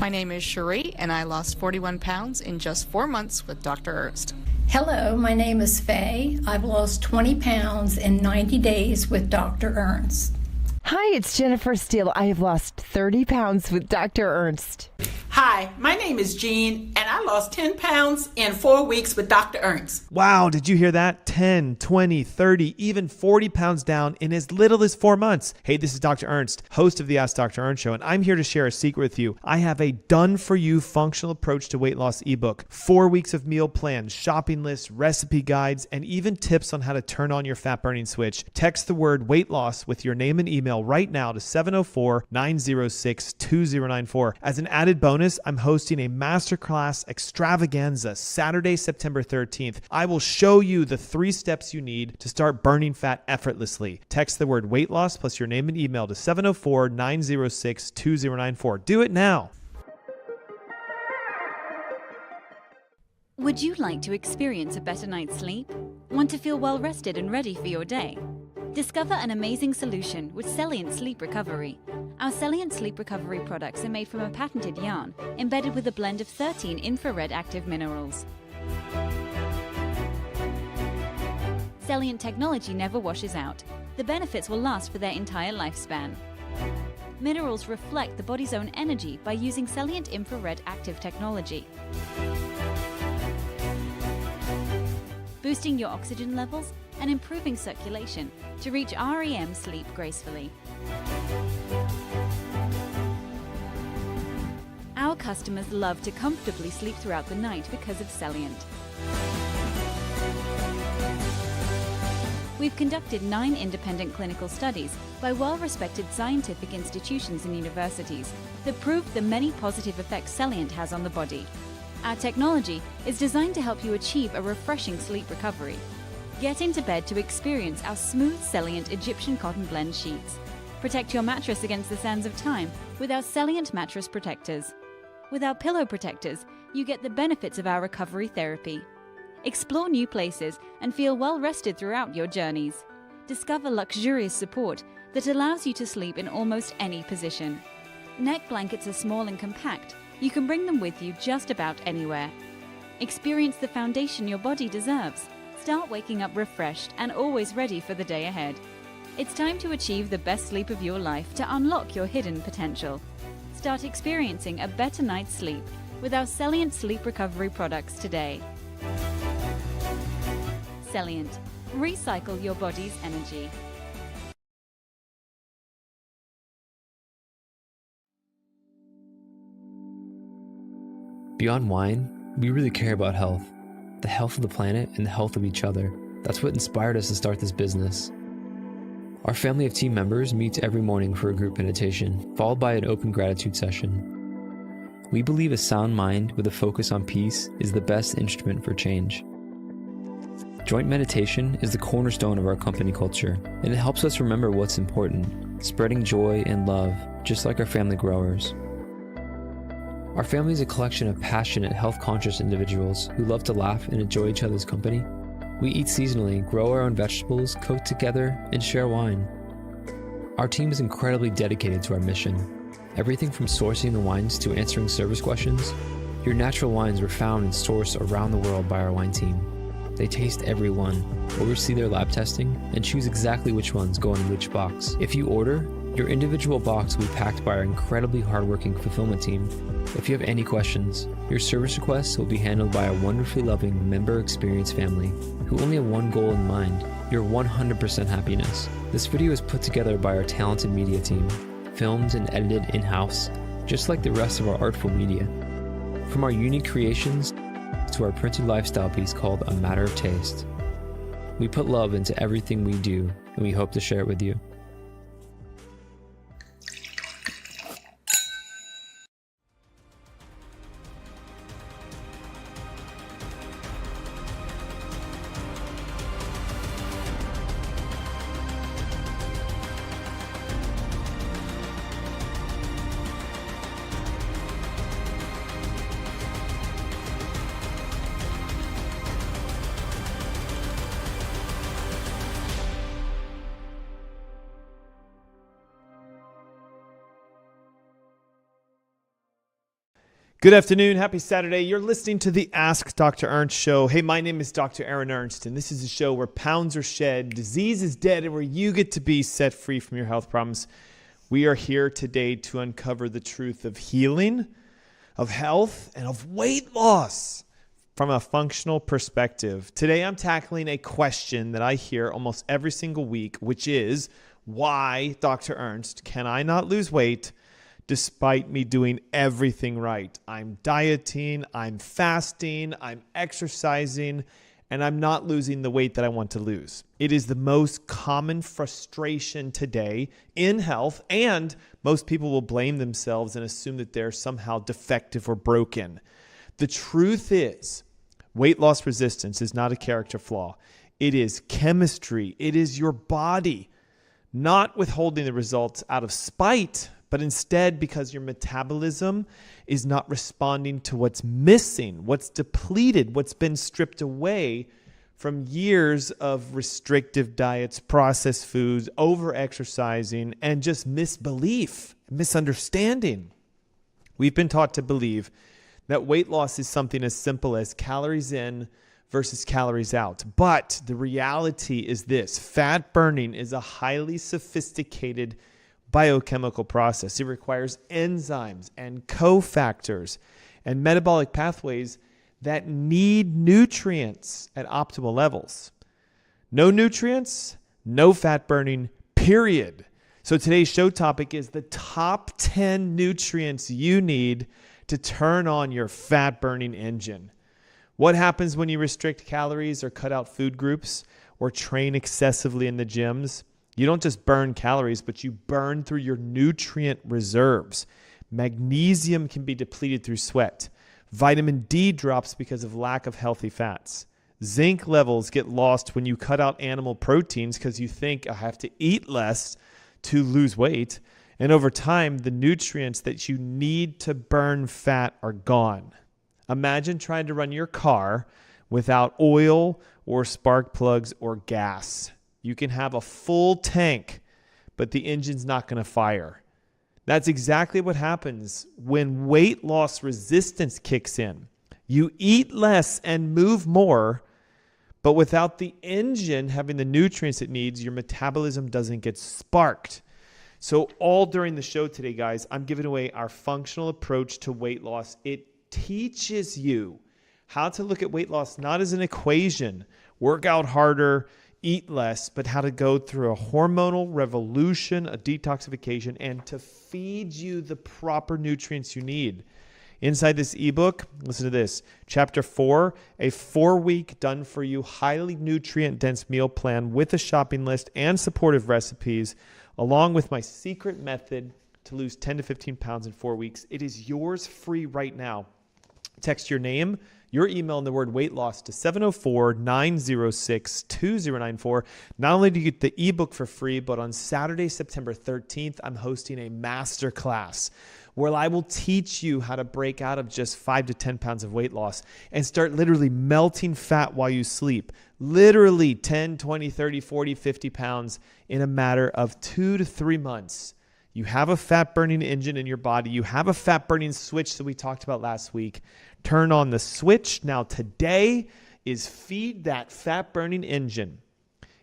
My name is Cherie, and I lost 41 pounds in just 4 months with Dr. Ernst. Hello, my name is Faye. I've lost 20 pounds in 90 days with Dr. Ernst. Hi, it's Jennifer Steele. I have lost 30 pounds with Dr. Ernst. Hi, my name is Jean, and I lost 10 pounds in 4 weeks with Dr. Ernst. Wow, did you hear that? 10, 20, 30, even 40 pounds down in as little as 4 months. Hey, this is Dr. Ernst, host of the Ask Dr. Ernst Show, and I'm here to share a secret with you. I have a done-for-you functional approach to weight loss ebook, 4 weeks of meal plans, shopping lists, recipe guides, and even tips on how to turn on your fat-burning switch. Text the word weight loss with your name and email right now to 704-906-2094. As an added bonus, I'm hosting a Masterclass extravaganza Saturday, September 13th. I will show you the 3 steps you need to start burning fat effortlessly. Text the word weight loss plus your name and email to 704-906-2094. Do it now. Would you like to experience a better night's sleep? Want to feel well rested and ready for your day? Discover an amazing solution with Celient Sleep Recovery. Our Celient Sleep Recovery products are made from a patented yarn embedded with a blend of 13 infrared active minerals. Celient technology never washes out. The benefits will last for their entire lifespan. Minerals reflect the body's own energy by using Celient infrared active technology, boosting your oxygen levels and improving circulation to reach REM sleep gracefully. Our customers love to comfortably sleep throughout the night because of Celient. We've conducted 9 independent clinical studies by well-respected scientific institutions and universities that prove the many positive effects Celient has on the body. Our technology is designed to help you achieve a refreshing sleep recovery. Get into bed to experience our smooth Celient Egyptian cotton blend sheets. Protect your mattress against the sands of time with our Celient mattress protectors. With our pillow protectors, you get the benefits of our recovery therapy. Explore new places and feel well rested throughout your journeys. Discover luxurious support that allows you to sleep in almost any position. Neck blankets are small and compact. You can bring them with you just about anywhere. Experience the foundation your body deserves. Start waking up refreshed and always ready for the day ahead. It's time to achieve the best sleep of your life to unlock your hidden potential. Start experiencing a better night's sleep with our Celient Sleep Recovery products today. Celient. Recycle your body's energy. Beyond wine, we really care about health. The health of the planet and the health of each other. That's what inspired us to start this business. Our family of team members meets every morning for a group meditation, followed by an open gratitude session. We believe a sound mind with a focus on peace is the best instrument for change. Joint meditation is the cornerstone of our company culture, and it helps us remember what's important, spreading joy and love, just like our family growers. Our family is a collection of passionate, health-conscious individuals who love to laugh and enjoy each other's company. We eat seasonally, grow our own vegetables, cook together, and share wine. Our team is incredibly dedicated to our mission. Everything from sourcing the wines to answering service questions. Your natural wines are found and sourced around the world by our wine team. They taste every one, oversee their lab testing, and choose exactly which ones go in which box. If you order, your individual box will be packed by our incredibly hardworking fulfillment team. If you have any questions, your service requests will be handled by a wonderfully loving member experience family who only have one goal in mind, your 100% happiness. This video is put together by our talented media team, filmed and edited in-house, just like the rest of our artful media. From our unique creations to our printed lifestyle piece called A Matter of Taste. We put love into everything we do, and we hope to share it with you. Good afternoon. Happy Saturday. You're listening to the Ask Dr. Ernst Show. Hey, my name is Dr. Ernst, and this is a show where pounds are shed, disease is dead, and where you get to be set free from your health problems. We are here today to uncover the truth of healing, of health, and of weight loss from a functional perspective. Today, I'm tackling a question that I hear almost every single week, which is, why, Dr. Ernst, can I not lose weight despite me doing everything right? I'm dieting, I'm fasting, I'm exercising, and I'm not losing the weight that I want to lose. It is the most common frustration today in health, and most people will blame themselves and assume that they're somehow defective or broken. The truth is, weight loss resistance is not a character flaw. It is chemistry. It is your body not withholding the results out of spite, but instead because your metabolism is not responding to what's missing, what's depleted, what's been stripped away from years of restrictive diets, processed foods, over-exercising, and just misbelief, misunderstanding. We've been taught to believe that weight loss is something as simple as calories in versus calories out. But the reality is this: fat burning is a highly sophisticated biochemical process. It requires enzymes and cofactors and metabolic pathways that need nutrients at optimal levels. No nutrients, no fat burning, period. So today's show topic is the top 10 nutrients you need to turn on your fat burning engine. What happens when you restrict calories or cut out food groups or train excessively in the gyms? You don't just burn calories, but you burn through your nutrient reserves. Magnesium can be depleted through sweat. Vitamin D drops because of lack of healthy fats. Zinc levels get lost when you cut out animal proteins because you think, I have to eat less to lose weight. And over time, the nutrients that you need to burn fat are gone. Imagine trying to run your car without oil or spark plugs or gas. You can have a full tank, but the engine's not going to fire. That's exactly what happens when weight loss resistance kicks in. You eat less and move more, but without the engine having the nutrients it needs, your metabolism doesn't get sparked. So all during the show today, guys, I'm giving away our functional approach to weight loss. It teaches you how to look at weight loss not as an equation, work out harder, eat less, but how to go through a hormonal revolution, a detoxification, and to feed you the proper nutrients you need. Inside this ebook, listen to this. Chapter 4, a 4-week done-for-you, highly nutrient-dense meal plan with a shopping list and supportive recipes, along with my secret method to lose 10 to 15 pounds in 4 weeks. It is yours free right now. Text your name, your email, and the word weight loss to 704-906-2094. Not only do you get the ebook for free, but on Saturday, September 13th, I'm hosting a Masterclass where I will teach you how to break out of just 5 to 10 pounds of weight loss and start literally melting fat while you sleep. Literally 10, 20, 30, 40, 50 pounds in a matter of 2 to 3 months. You have a fat-burning engine in your body. You have a fat-burning switch that we talked about last week. Turn on the switch. Now today is feed that fat-burning engine.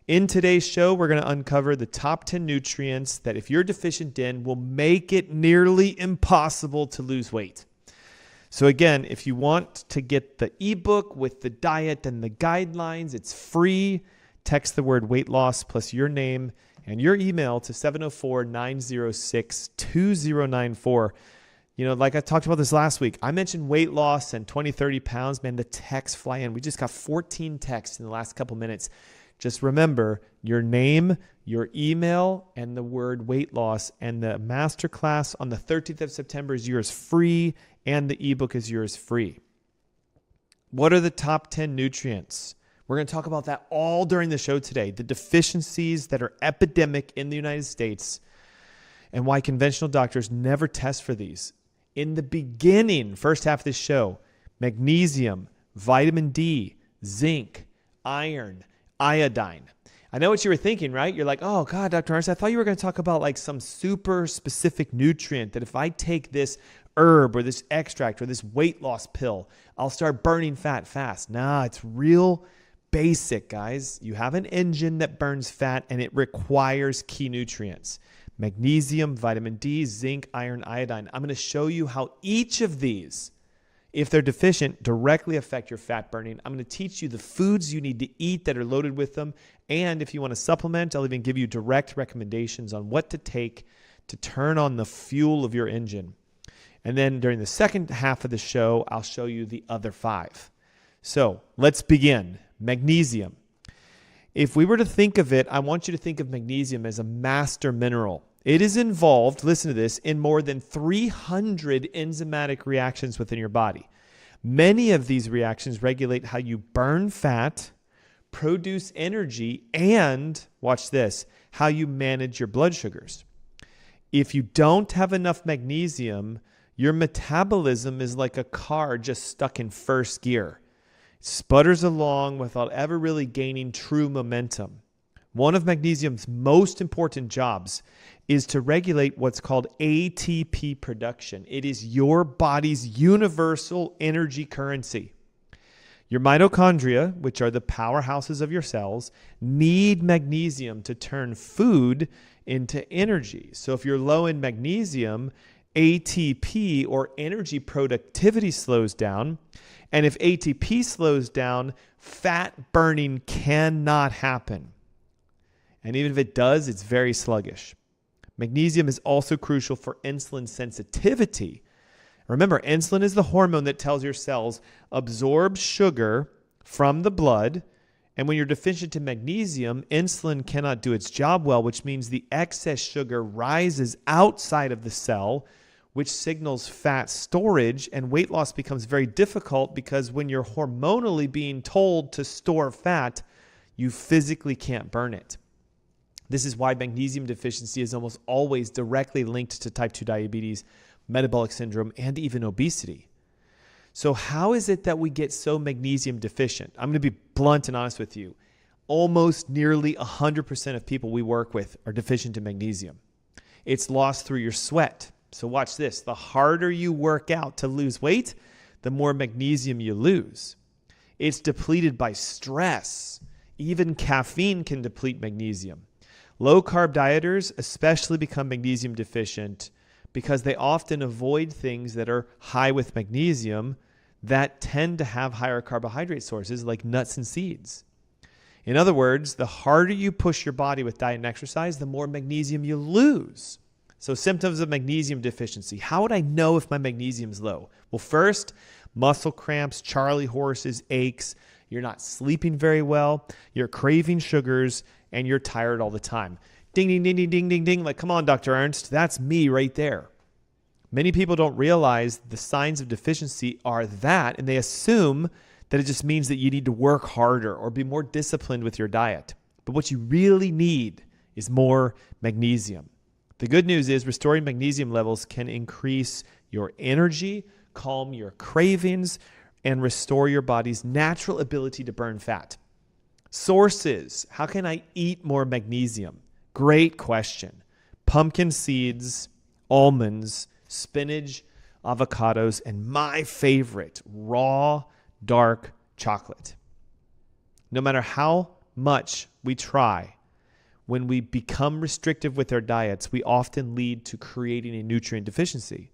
In today's show, we're going to uncover the top 10 nutrients that if you're deficient in will make it nearly impossible to lose weight. So again, if you want to get the ebook with the diet and the guidelines, it's free. Text the word weight loss plus your name and your email to 704-906-2094. You know, like I talked about this last week, I mentioned weight loss and 20, 30 pounds. Man, the texts fly in. We just got 14 texts in the last couple minutes. Just remember your name, your email, and the word weight loss. And the masterclass on the 13th of September is yours free, and the ebook is yours free. What are the top 10 nutrients? We're going to talk about that all during the show today. The deficiencies that are epidemic in the United States and why conventional doctors never test for these. In the beginning, first half of this show, magnesium, vitamin D, zinc, iron, iodine. I know what you were thinking, right? You're like, oh God, Dr. Ernst, I thought you were going to talk about like some super specific nutrient that if I take this herb or this extract or this weight loss pill, I'll start burning fat fast. Nah, it's real basic, guys. You have an engine that burns fat and it requires key nutrients: magnesium, vitamin D, zinc, iron, iodine. I'm going to show you how each of these, if they're deficient, directly affect your fat burning. I'm going to teach you the foods you need to eat that are loaded with them. And if you want to supplement, I'll even give you direct recommendations on what to take to turn on the fuel of your engine. And then during the second half of the show, I'll show you the other 5. So let's begin. Magnesium. If we were to think of it, I want you to think of magnesium as a master mineral. It is involved, listen to this, in more than 300 enzymatic reactions within your body. Many of these reactions regulate how you burn fat, produce energy, and, watch this, how you manage your blood sugars. If you don't have enough magnesium, your metabolism is like a car just stuck in first gear. It sputters along without ever really gaining true momentum. One of magnesium's most important jobs is to regulate what's called ATP production. It is your body's universal energy currency. Your mitochondria, which are the powerhouses of your cells, need magnesium to turn food into energy. So if you're low in magnesium, ATP or energy productivity slows down. And if ATP slows down, fat burning cannot happen. And even if it does, it's very sluggish. Magnesium is also crucial for insulin sensitivity. Remember, insulin is the hormone that tells your cells absorb sugar from the blood. And when you're deficient in magnesium, insulin cannot do its job well, which means the excess sugar rises outside of the cell, which signals fat storage, and weight loss becomes very difficult because when you're hormonally being told to store fat, you physically can't burn it. This is why magnesium deficiency is almost always directly linked to type 2 diabetes, metabolic syndrome, and even obesity. So how is it that we get so magnesium deficient? I'm going to be blunt and honest with you. Almost nearly 100% of people we work with are deficient in magnesium. It's lost through your sweat. So watch this. The harder you work out to lose weight, the more magnesium you lose. It's depleted by stress. Even caffeine can deplete magnesium. Low-carb dieters especially become magnesium deficient because they often avoid things that are high with magnesium that tend to have higher carbohydrate sources like nuts and seeds. In other words, the harder you push your body with diet and exercise, the more magnesium you lose. So symptoms of magnesium deficiency. How would I know if my magnesium is low? Well, first, muscle cramps, Charlie horses, aches. You're not sleeping very well. You're craving sugars, and you're tired all the time. Ding, ding, ding, ding, ding, ding, ding. Like, come on, Dr. Ernst. That's me right there. Many people don't realize the signs of deficiency are that, and they assume that it just means that you need to work harder or be more disciplined with your diet. But what you really need is more magnesium. The good news is restoring magnesium levels can increase your energy, calm your cravings, and restore your body's natural ability to burn fat. Sources. How can I eat more magnesium? Great question. Pumpkin seeds, almonds, spinach, avocados, and my favorite, raw, dark chocolate. No matter how much we try, when we become restrictive with our diets, we often lead to creating a nutrient deficiency.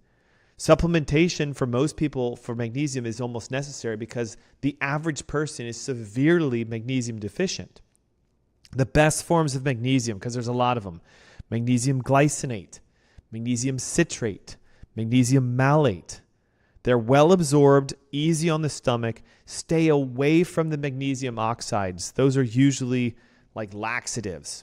Supplementation for most people for magnesium is almost necessary because the average person is severely magnesium deficient. The best forms of magnesium, because there's a lot of them: magnesium glycinate, magnesium citrate, magnesium malate. They're well absorbed, easy on the stomach. Stay away from the magnesium oxides. Those are usually like laxatives.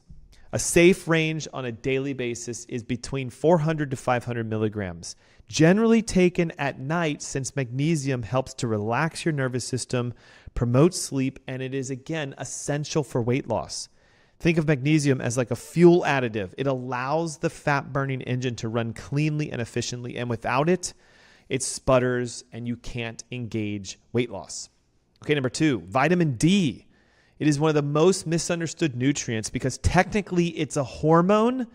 A safe range on a daily basis is between 400 to 500 milligrams, generally taken at night since magnesium helps to relax your nervous system, promote sleep, and it is, again, essential for weight loss. Think of magnesium as like a fuel additive. It allows the fat-burning engine to run cleanly and efficiently, and without it, it sputters and you can't engage weight loss. Okay, number 2, vitamin D. It is one of the most misunderstood nutrients because technically it's a hormone.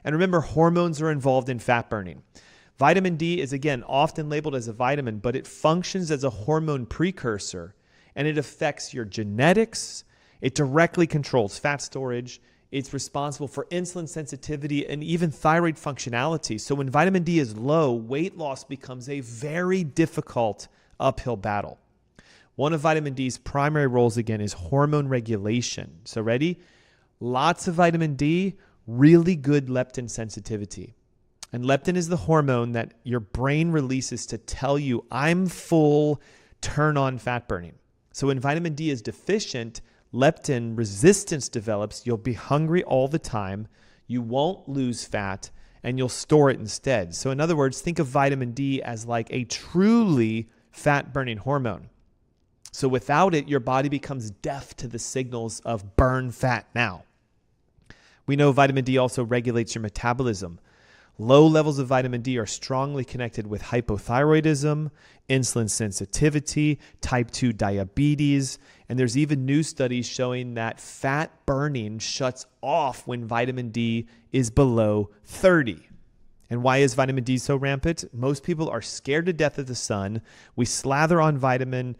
And remember, hormones are involved in fat burning. Vitamin D is, again, often labeled as a vitamin, but it functions as a hormone precursor, and it affects your genetics. It directly controls fat storage. It's responsible for insulin sensitivity and even thyroid functionality. So when vitamin D is low, weight loss becomes a very difficult uphill battle. One of vitamin D's primary roles, again, is hormone regulation. So ready? Lots of vitamin D, really good leptin sensitivity. And leptin is the hormone that your brain releases to tell you, I'm full, turn on fat burning. So when vitamin D is deficient, leptin resistance develops. You'll be hungry all the time. You won't lose fat, and you'll store it instead. So in other words, think of vitamin D as like a truly fat-burning hormone. So without it, your body becomes deaf to the signals of burn fat now. We know vitamin D also regulates your metabolism. Low levels of vitamin D are strongly connected with hypothyroidism, insulin sensitivity, type 2 diabetes, and there's even new studies showing that fat burning shuts off when vitamin D is below 30. And why is vitamin D so rampant? Most people are scared to death of the sun. We slather on sunscreens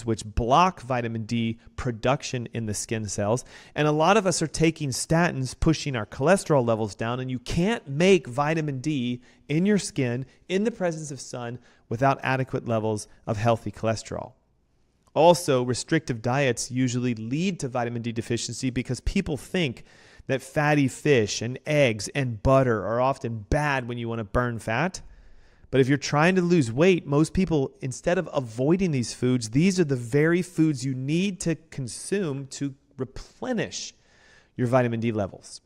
which block vitamin D production in the skin cells. And a lot of us are taking statins, pushing our cholesterol levels down, and you can't make vitamin D in your skin in the presence of sun without adequate levels of healthy cholesterol. Also, restrictive diets usually lead to vitamin D deficiency because people think that fatty fish and eggs and butter are often bad when you want to burn fat. But if you're trying to lose weight, most people, instead of avoiding these foods, these are the very foods you need to consume to replenish your vitamin D levels.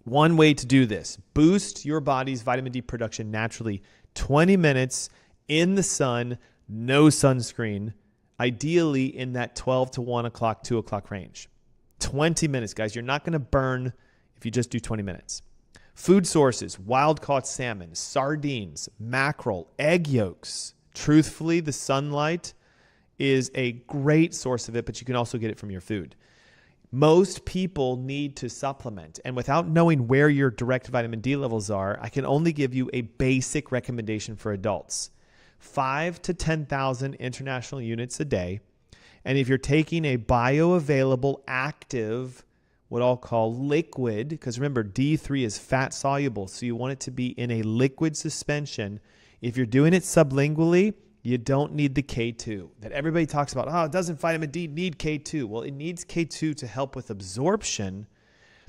One way to do this, boost your body's vitamin D production naturally. 20 minutes in the sun, no sunscreen, ideally in that 12 to 1 o'clock, 2 o'clock range. 20 minutes, guys. You're not going to burn if you just do 20 minutes. Food sources, wild-caught salmon, sardines, mackerel, egg yolks. Truthfully, the sunlight is a great source of it, but you can also get it from your food. Most people need to supplement, and without knowing where your direct vitamin D levels are, I can only give you a basic recommendation for adults. 5 to 10,000 international units a day. And if you're taking a bioavailable active, what I'll call liquid, because remember, D3 is fat soluble, so you want it to be in a liquid suspension. If you're doing it sublingually, you don't need the K2 that everybody talks about. Doesn't vitamin D need K2? Well, it needs K2 to help with absorption,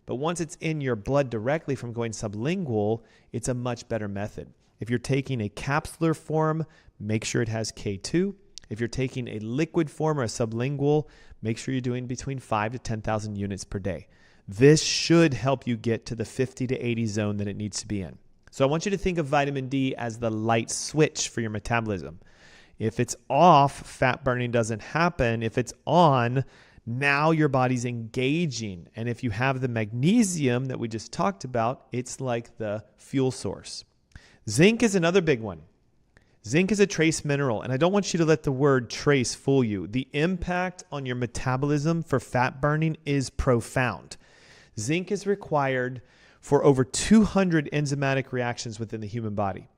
but once it's in your blood directly from going sublingual, it's a much better method. If you're taking a capsular form, make sure it has K2. If you're taking a liquid form or a sublingual, make sure you're doing between 5 to 10,000 units per day. This should help you get to the 50 to 80 zone that it needs to be in. So I want you to think of vitamin D as the light switch for your metabolism. If it's off, fat burning doesn't happen. If it's on, now your body's engaging. And if you have the magnesium that we just talked about, it's like the fuel source. Zinc is another big one. Zinc is a trace mineral, and I don't want you to let the word trace fool you. The impact on your metabolism for fat burning is profound. Zinc is required for over 200 enzymatic reactions within the human body,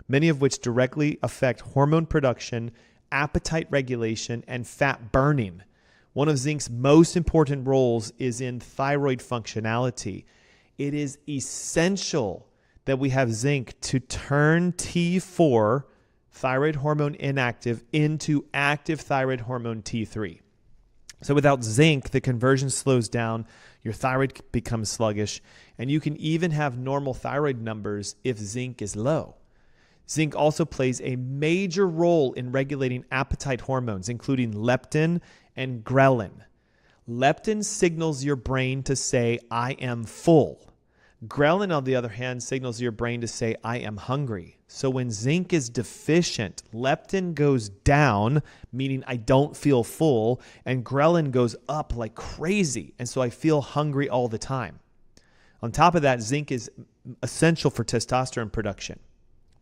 many of which directly affect hormone production, appetite regulation, and fat burning. One of zinc's most important roles is in thyroid functionality. It is essential that we have zinc to turn T4, thyroid hormone inactive, into active thyroid hormone T3. So without zinc, the conversion slows down, your thyroid becomes sluggish, and you can even have normal thyroid numbers if zinc is low. Zinc also plays a major role in regulating appetite hormones, including leptin and ghrelin. Leptin signals your brain to say, I am full. Ghrelin, on the other hand, signals your brain to say, I am hungry. So when zinc is deficient, leptin goes down, meaning I don't feel full, and ghrelin goes up like crazy, and so I feel hungry all the time. On top of that, zinc is essential for testosterone production,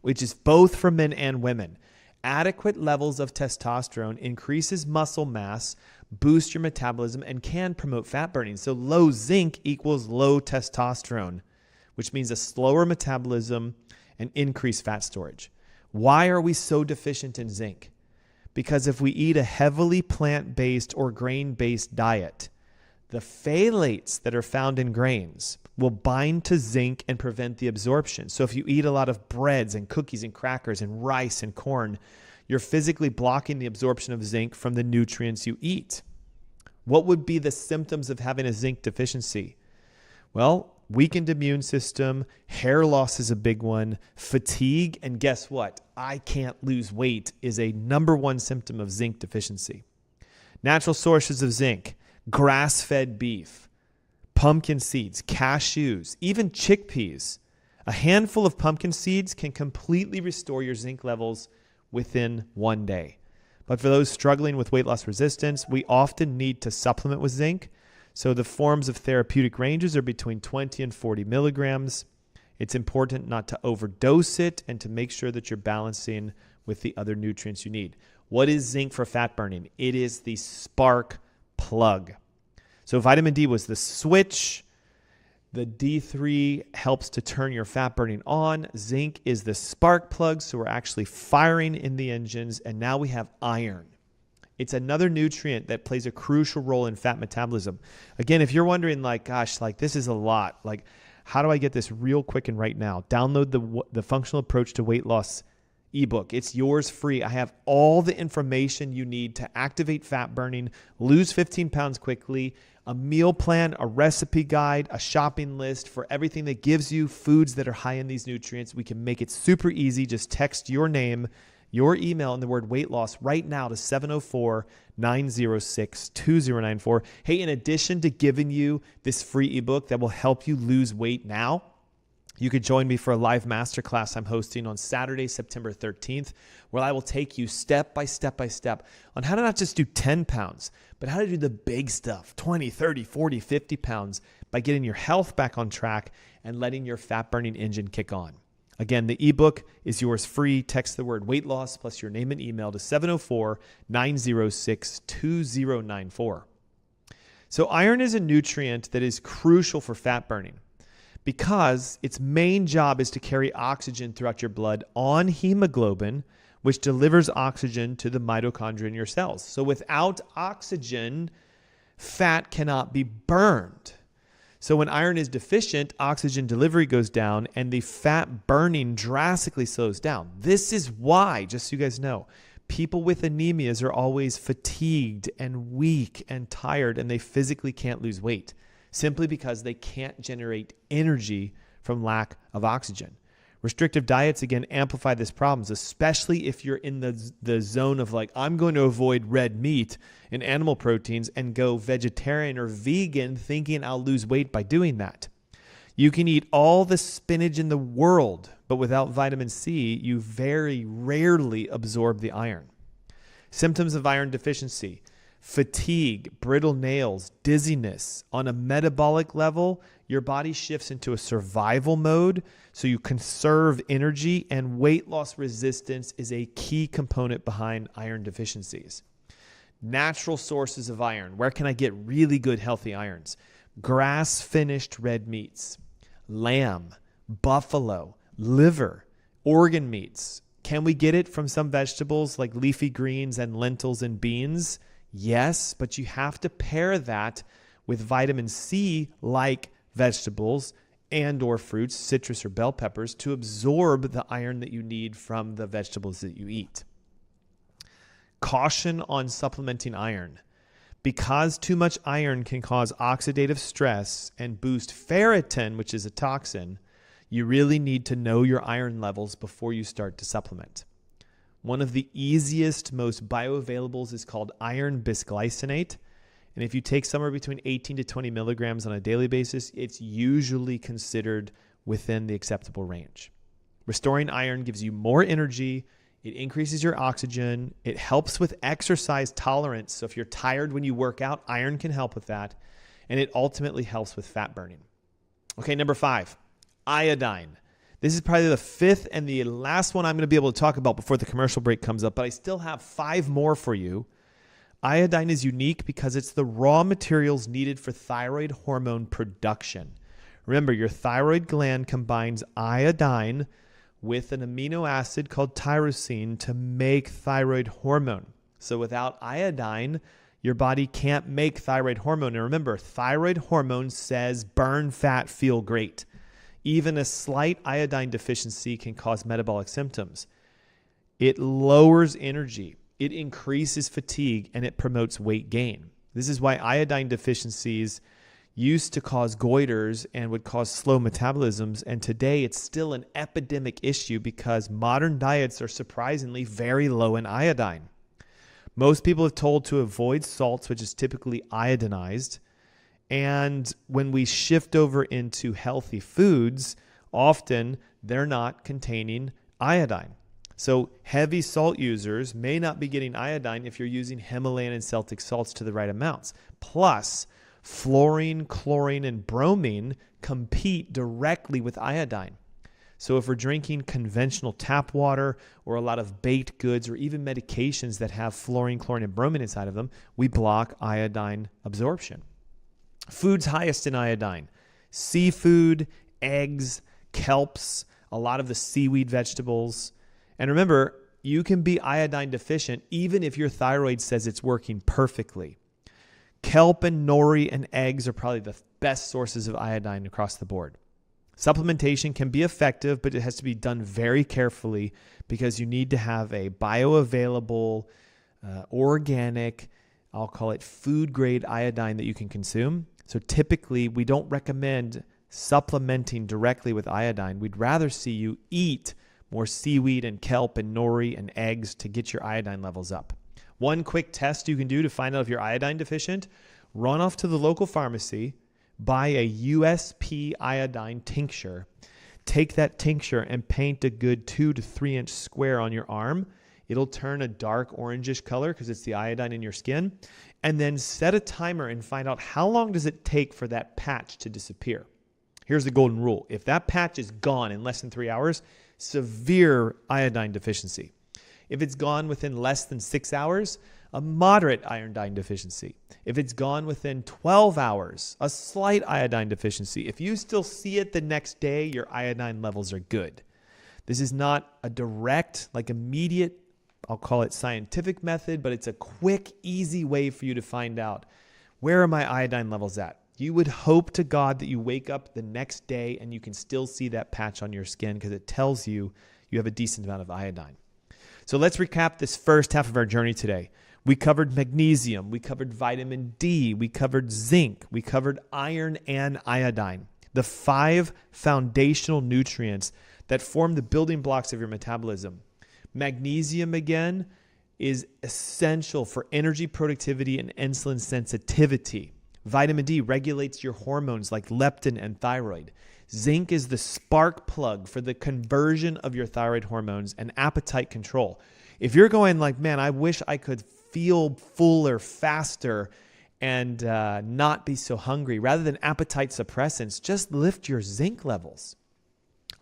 which is both for men and women. Adequate levels of testosterone increases muscle mass, boosts your metabolism, and can promote fat burning. So low zinc equals low testosterone, which means a slower metabolism and increased fat storage. Why are we so deficient in zinc? Because if we eat a heavily plant-based or grain-based diet, the phthalates that are found in grains will bind to zinc and prevent the absorption. So if you eat a lot of breads and cookies and crackers and rice and corn, you're physically blocking the absorption of zinc from the nutrients you eat. What would be the symptoms of having a zinc deficiency? Well, weakened immune system, hair loss is a big one, fatigue, and guess what? I can't lose weight is a number one symptom of zinc deficiency. Natural sources of zinc: grass-fed beef, pumpkin seeds, cashews, even chickpeas. A handful of pumpkin seeds can completely restore your zinc levels within one day. But for those struggling with weight loss resistance, we often need to supplement with zinc. So the forms of therapeutic ranges are between 20 and 40 milligrams. It's important not to overdose it and to make sure that you're balancing with the other nutrients you need. What is zinc for fat burning? It is the spark plug. So vitamin D was the switch. The D3 helps to turn your fat burning on. Zinc is the spark plug, so we're actually firing in the engines. And now we have iron. It's another nutrient that plays a crucial role in fat metabolism. Again, if you're wondering, gosh, this is a lot. How do I get this real quick and right now? Download the Functional Approach to Weight Loss ebook. It's yours free. I have all the information you need to activate fat burning, lose 15 pounds quickly, a meal plan, a recipe guide, a shopping list for everything that gives you foods that are high in these nutrients. We can make it super easy. Just text your name, your email, and the word weight loss right now to 704-906-2094. Hey, in addition to giving you this free ebook that will help you lose weight now, you could join me for a live masterclass I'm hosting on Saturday, September 13th, where I will take you step by step on how to not just do 10 pounds, but how to do the big stuff, 20, 30, 40, 50 pounds by getting your health back on track and letting your fat burning engine kick on. Again, the ebook is yours free. Text the word weight loss plus your name and email to 704-906-2094. So iron is a nutrient that is crucial for fat burning, because its main job is to carry oxygen throughout your blood on hemoglobin, which delivers oxygen to the mitochondria in your cells. So without oxygen, fat cannot be burned. So when iron is deficient, oxygen delivery goes down and the fat burning drastically slows down. This is why, just so you guys know, people with anemias are always fatigued and weak and tired, and they physically can't lose weight, simply because they can't generate energy from lack of oxygen. Restrictive diets, again, amplify this problem, especially if you're in the zone of I'm going to avoid red meat and animal proteins and go vegetarian or vegan thinking I'll lose weight by doing that. You can eat all the spinach in the world, but without vitamin C, you very rarely absorb the iron. Symptoms of iron deficiency: fatigue, brittle nails, dizziness. On a metabolic level, your body shifts into a survival mode, so you conserve energy, and weight loss resistance is a key component behind iron deficiencies. Natural sources of iron. Where can I get really good, healthy irons? Grass-finished red meats, lamb, buffalo, liver, organ meats. Can we get it from some vegetables like leafy greens and lentils and beans? Yes, but you have to pair that with vitamin C like vegetables and or fruits, citrus or bell peppers, to absorb the iron that you need from the vegetables that you eat. Caution on supplementing iron. Because too much iron can cause oxidative stress and boost ferritin, which is a toxin, you really need to know your iron levels before you start to supplement. One of the easiest, most bioavailables is called iron bisglycinate. And if you take somewhere between 18 to 20 milligrams on a daily basis, it's usually considered within the acceptable range. Restoring iron gives you more energy. It increases your oxygen. It helps with exercise tolerance. So if you're tired when you work out, iron can help with that. And it ultimately helps with fat burning. Okay, number 5, iodine. This is probably the 5th and the last one I'm going to be able to talk about before the commercial break comes up, but I still have 5 more for you. Iodine is unique because it's the raw materials needed for thyroid hormone production. Remember, your thyroid gland combines iodine with an amino acid called tyrosine to make thyroid hormone. So without iodine, your body can't make thyroid hormone. And remember, thyroid hormone says burn fat, feel great. Even a slight iodine deficiency can cause metabolic symptoms. It lowers energy, it increases fatigue, and it promotes weight gain. This is why iodine deficiencies used to cause goiters and would cause slow metabolisms. And today it's still an epidemic issue because modern diets are surprisingly very low in iodine. Most people are told to avoid salts, which is typically iodinized. And when we shift over into healthy foods, often they're not containing iodine. So heavy salt users may not be getting iodine if you're using Himalayan and Celtic salts to the right amounts. Plus, fluorine, chlorine, and bromine compete directly with iodine. So if we're drinking conventional tap water or a lot of baked goods or even medications that have fluorine, chlorine, and bromine inside of them, we block iodine absorption. Foods highest in iodine: seafood, eggs, kelps, a lot of the seaweed vegetables. And remember, you can be iodine deficient even if your thyroid says it's working perfectly. Kelp and nori and eggs are probably the best sources of iodine across the board. Supplementation can be effective, but it has to be done very carefully because you need to have a bioavailable, organic, I'll call it food-grade iodine that you can consume. So typically, we don't recommend supplementing directly with iodine. We'd rather see you eat more seaweed and kelp and nori and eggs to get your iodine levels up. One quick test you can do to find out if you're iodine deficient: run off to the local pharmacy, buy a USP iodine tincture, take that tincture and paint a good 2 to 3 inch square on your arm. It'll turn a dark orangish color because it's the iodine in your skin. And then set a timer and find out how long does it take for that patch to disappear. Here's the golden rule. If that patch is gone in less than 3 hours, severe iodine deficiency. If it's gone within less than 6 hours, a moderate iodine deficiency. If it's gone within 12 hours, a slight iodine deficiency. If you still see it the next day, your iodine levels are good. This is not a direct, immediate, I'll call it scientific method, but it's a quick, easy way for you to find out, where are my iodine levels at? You would hope to God that you wake up the next day and you can still see that patch on your skin because it tells you you have a decent amount of iodine. So let's recap this first half of our journey today. We covered magnesium, we covered vitamin D, we covered zinc, we covered iron and iodine, the 5 foundational nutrients that form the building blocks of your metabolism. Magnesium, again, is essential for energy productivity and insulin sensitivity. Vitamin D regulates your hormones like leptin and thyroid. Zinc is the spark plug for the conversion of your thyroid hormones and appetite control. If you're going man, I wish I could feel fuller faster and not be so hungry, rather than appetite suppressants, just lift your zinc levels.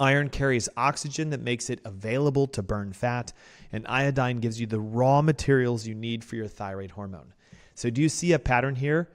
Iron carries oxygen that makes it available to burn fat, and iodine gives you the raw materials you need for your thyroid hormone. So do you see a pattern here?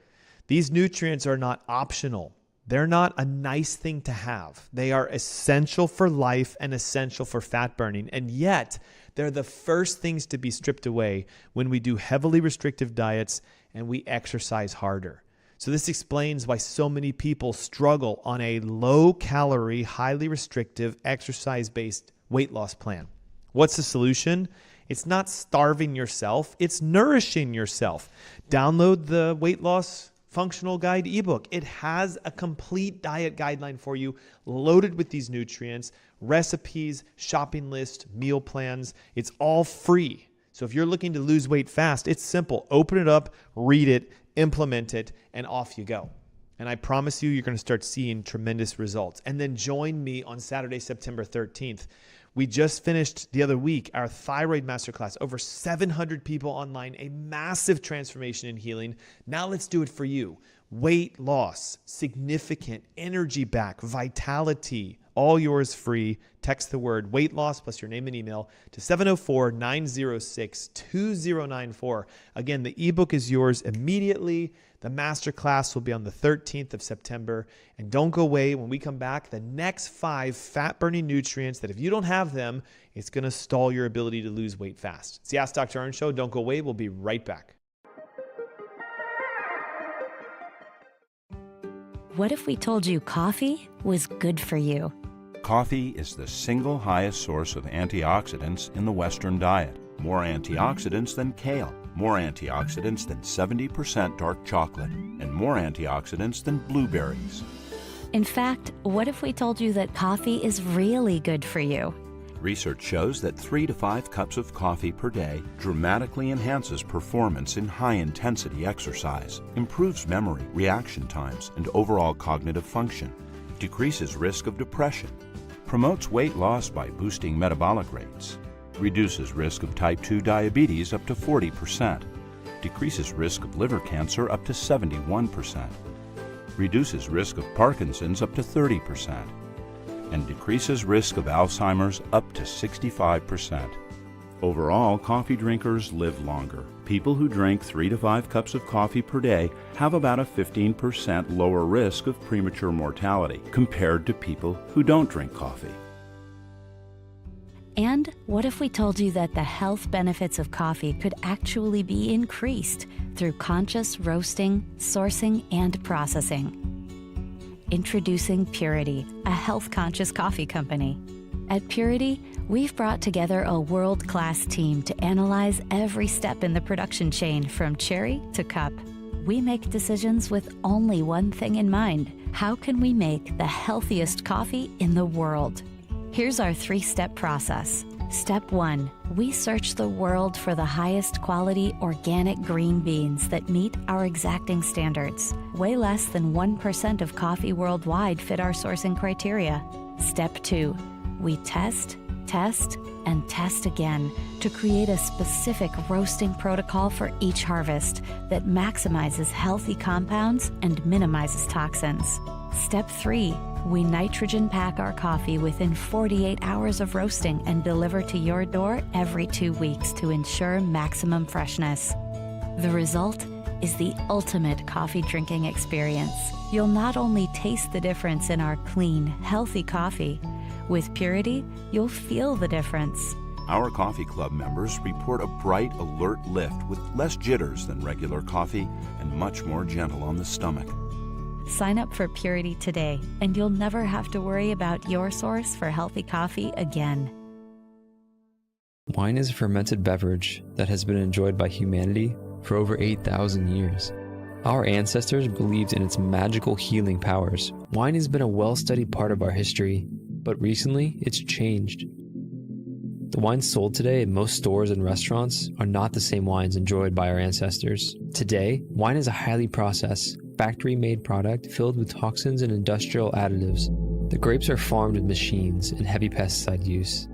These nutrients are not optional. They're not a nice thing to have. They are essential for life and essential for fat burning. And yet, they're the first things to be stripped away when we do heavily restrictive diets and we exercise harder. So this explains why so many people struggle on a low-calorie, highly restrictive, exercise-based weight loss plan. What's the solution? It's not starving yourself. It's nourishing yourself. Download the weight loss functional guide ebook. It has a complete diet guideline for you, loaded with these nutrients, recipes, shopping list, meal plans. It's all free. So if you're looking to lose weight fast, it's simple. Open it up, read it, implement it, and off you go. And I promise you're going to start seeing tremendous results. And then join me on Saturday, September 13th. We just finished the other week our thyroid masterclass. Over 700 people online, a massive transformation in healing. Now let's do it for you. Weight loss, significant energy back, vitality, all yours free. Text the word weight loss plus your name and email to 704-906-2094. Again, the ebook is yours immediately. The Masterclass will be on the 13th of September. And don't go away. When we come back, the next 5 fat-burning nutrients that if you don't have them, it's going to stall your ability to lose weight fast. It's the Ask Dr. Ernst Show. Don't go away. We'll be right back. What if we told you coffee was good for you? Coffee is the single highest source of antioxidants in the Western diet. More antioxidants than kale, more antioxidants than 70% dark chocolate, and more antioxidants than blueberries. In fact, what if we told you that coffee is really good for you? Research shows that 3 to 5 cups of coffee per day dramatically enhances performance in high-intensity exercise, improves memory, reaction times, and overall cognitive function, decreases risk of depression, promotes weight loss by boosting metabolic rates, reduces risk of type 2 diabetes up to 40%, decreases risk of liver cancer up to 71%, reduces risk of Parkinson's up to 30%, and decreases risk of Alzheimer's up to 65%. Overall, coffee drinkers live longer. People who drink 3 to 5 cups of coffee per day have about a 15% lower risk of premature mortality compared to people who don't drink coffee. And what if we told you that the health benefits of coffee could actually be increased through conscious roasting, sourcing, and processing? Introducing Purity, a health-conscious coffee company. At Purity, we've brought together a world-class team to analyze every step in the production chain from cherry to cup. We make decisions with only one thing in mind: how can we make the healthiest coffee in the world? Here's our 3-step process. Step 1, we search the world for the highest quality organic green beans that meet our exacting standards. Way less than 1% of coffee worldwide fit our sourcing criteria. Step 2, we test, and test again to create a specific roasting protocol for each harvest that maximizes healthy compounds and minimizes toxins. Step 3, we nitrogen pack our coffee within 48 hours of roasting and deliver to your door every 2 weeks to ensure maximum freshness. The result is the ultimate coffee drinking experience. You'll not only taste the difference in our clean, healthy coffee, with Purity, you'll feel the difference. Our coffee club members report a bright, alert lift with less jitters than regular coffee and much more gentle on the stomach. Sign up for Purity today, and you'll never have to worry about your source for healthy coffee again. Wine is a fermented beverage that has been enjoyed by humanity for over 8,000 years. Our ancestors believed in its magical healing powers. Wine has been a well-studied part of our history, but recently it's changed. The wines sold today in most stores and restaurants are not the same wines enjoyed by our ancestors. Today, wine is a highly processed, factory-made product filled with toxins and industrial additives. The grapes are farmed with machines and heavy pesticide use,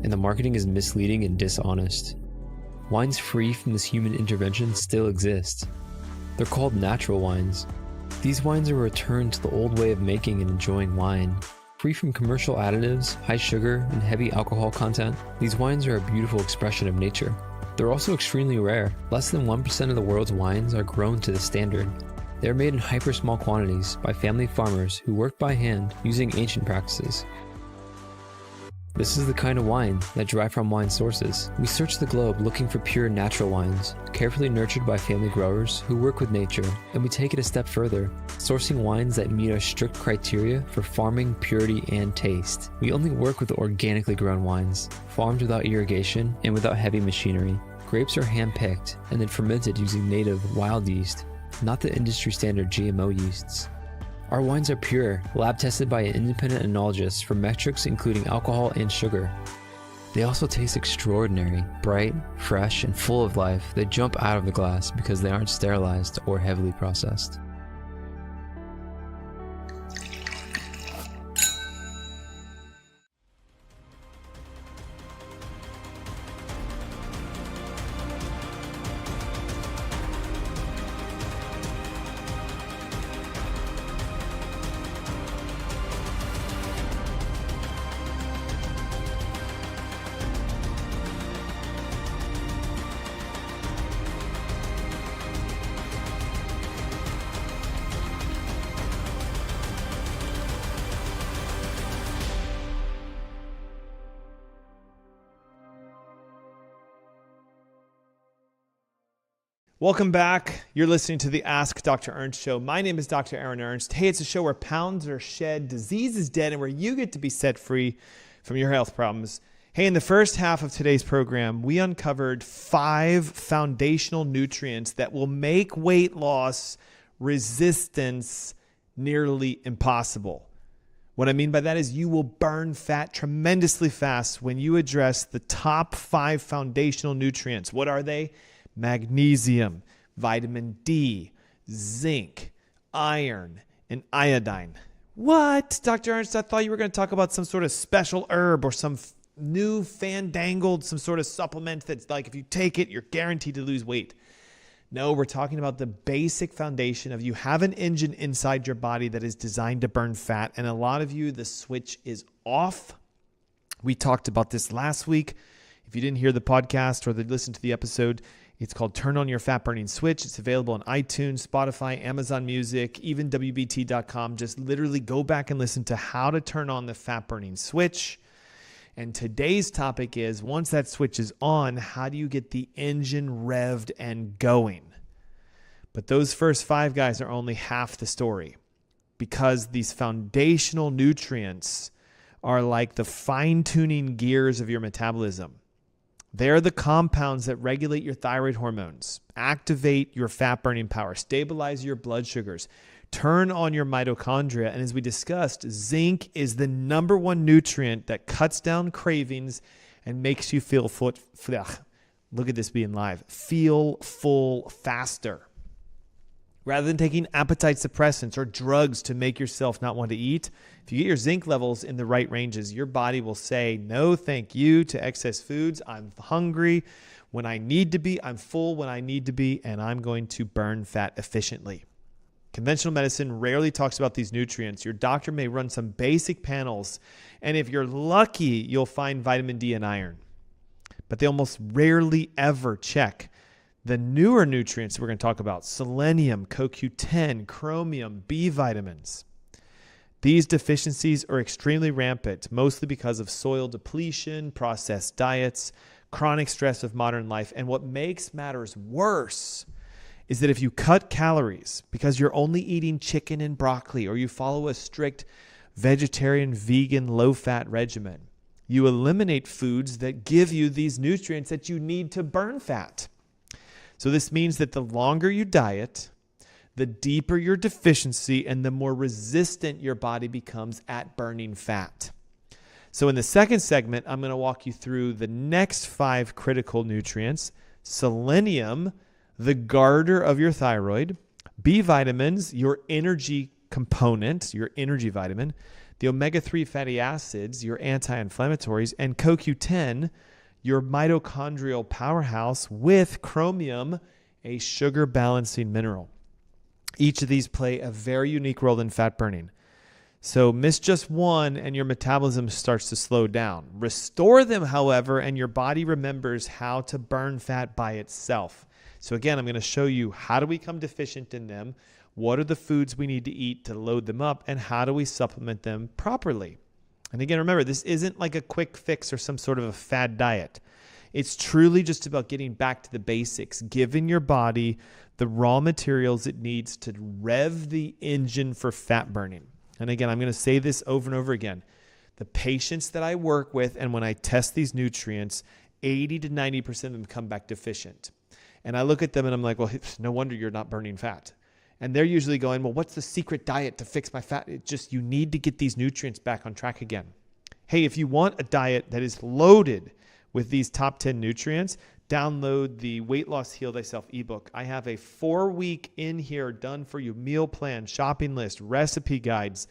and the marketing is misleading and dishonest. Wines free from this human intervention still exist. They're called natural wines. These wines are a return to the old way of making and enjoying wine. Free from commercial additives, high sugar, and heavy alcohol content, these wines are a beautiful expression of nature. They're also extremely rare. Less than 1% of the world's wines are grown to this standard. They're made in hyper-small quantities by family farmers who work by hand using ancient practices. This is the kind of wine that derive from wine sources. We search the globe looking for pure natural wines, carefully nurtured by family growers who work with nature, and we take it a step further, sourcing wines that meet our strict criteria for farming, purity, and taste. We only work with organically grown wines, farmed without irrigation and without heavy machinery. Grapes are hand-picked and then fermented using native wild yeast, not the industry standard GMO yeasts. Our wines are pure, lab-tested by an independent enologist for metrics including alcohol and sugar. They also taste extraordinary, bright, fresh, and full of life. They jump out of the glass because they aren't sterilized or heavily processed. Welcome back. You're listening to the Ask Dr. Ernst Show. My name is Dr. Aaron Ernst. Hey, it's a show where pounds are shed, disease is dead, and where you get to be set free from your health problems. Hey, in the first half of today's program, we uncovered 5 foundational nutrients that will make weight loss resistance nearly impossible. What I mean by that is you will burn fat tremendously fast when you address the top 5 foundational nutrients. What are they? Magnesium, vitamin D, zinc, iron, and iodine. What? Dr. Ernst, I thought you were going to talk about some sort of special herb or some new fandangled, some sort of supplement that's like if you take it, you're guaranteed to lose weight. No, we're talking about the basic foundation of you have an engine inside your body that is designed to burn fat. And a lot of you, the switch is off. We talked about this last week. If you didn't hear the podcast or listen to the episode, it's called Turn On Your Fat Burning Switch. It's available on iTunes, Spotify, Amazon Music, even WBT.com. Just literally go back and listen to how to turn on the fat burning switch. And today's topic is, once that switch is on, how do you get the engine revved and going? But those first 5 guys are only half the story, because these foundational nutrients are like the fine-tuning gears of your metabolism. They're the compounds that regulate your thyroid hormones, activate your fat-burning power, stabilize your blood sugars, turn on your mitochondria. And as we discussed, zinc is the number 1 nutrient that cuts down cravings and makes you feel look at this being live, feel full faster. Rather than taking appetite suppressants or drugs to make yourself not want to eat, if you get your zinc levels in the right ranges, your body will say, no, thank you to excess foods. I'm hungry when I need to be. I'm full when I need to be, and I'm going to burn fat efficiently. Conventional medicine rarely talks about these nutrients. Your doctor may run some basic panels, and if you're lucky, you'll find vitamin D and iron. But they almost rarely ever check the newer nutrients we're going to talk about: selenium, CoQ10, chromium, B vitamins. These deficiencies are extremely rampant, mostly because of soil depletion, processed diets, chronic stress of modern life. And what makes matters worse is that if you cut calories because you're only eating chicken and broccoli, or you follow a strict vegetarian, vegan, low-fat regimen, you eliminate foods that give you these nutrients that you need to burn fat. So this means that the longer you diet, the deeper your deficiency and the more resistant your body becomes at burning fat. So in the second segment, I'm going to walk you through the next 5 critical nutrients: selenium, the garter of your thyroid; B vitamins, your energy component, your energy vitamin; the omega-3 fatty acids, your anti-inflammatories; and CoQ10, your mitochondrial powerhouse, with chromium, a sugar balancing mineral. Each of these play a very unique role in fat burning. So miss just one and your metabolism starts to slow down. Restore them, however, and your body remembers how to burn fat by itself. So again, I'm going to show you how do we become deficient in them, what are the foods we need to eat to load them up, and how do we supplement them properly. And again, remember, this isn't like a quick fix or some sort of a fad diet. It's truly just about getting back to the basics, giving your body the raw materials it needs to rev the engine for fat burning. And again, I'm going to say this over and over again. The patients that I work with, and when I test these nutrients, 80 to 90% of them come back deficient. And I look at them and I'm like, well, no wonder you're not burning fat. And they're usually going, well, what's the secret diet to fix my fat? It's just, you need to get these nutrients back on track again. Hey, if you want a diet that is loaded with these top 10 nutrients, download the Weight Loss Heal Thyself ebook. I have a 4-week in here done for you meal plan, shopping list, recipe guides.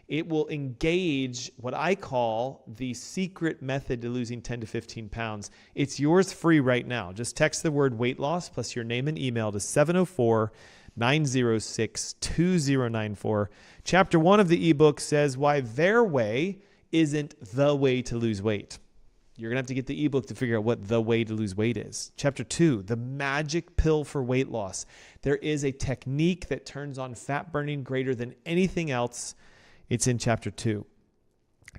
It will engage what I call the secret method to losing 10 to 15 pounds. It's yours free right now. Just text the word weight loss plus your name and email to 704-906-2094. Chapter 1 of the ebook says why their way isn't the way to lose weight. You're going to have to get the ebook to figure out what the way to lose weight is. Chapter 2, the magic pill for weight loss. There is a technique that turns on fat burning greater than anything else. It's in chapter 2.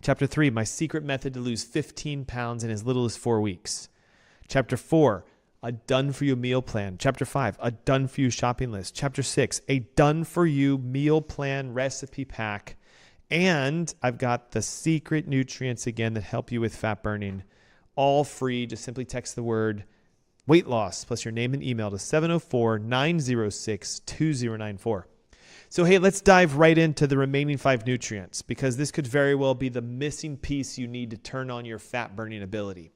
Chapter 3, my secret method to lose 15 pounds in as little as 4 weeks. Chapter 4, a done-for-you meal plan. Chapter 5, a done-for-you shopping list. Chapter 6, a done-for-you meal plan recipe pack. And I've got the secret nutrients again that help you with fat burning. All free. Just simply text the word weight loss plus your name and email to 704-906-2094. So, hey, let's dive right into the remaining 5 nutrients because this could very well be the missing piece you need to turn on your fat burning ability.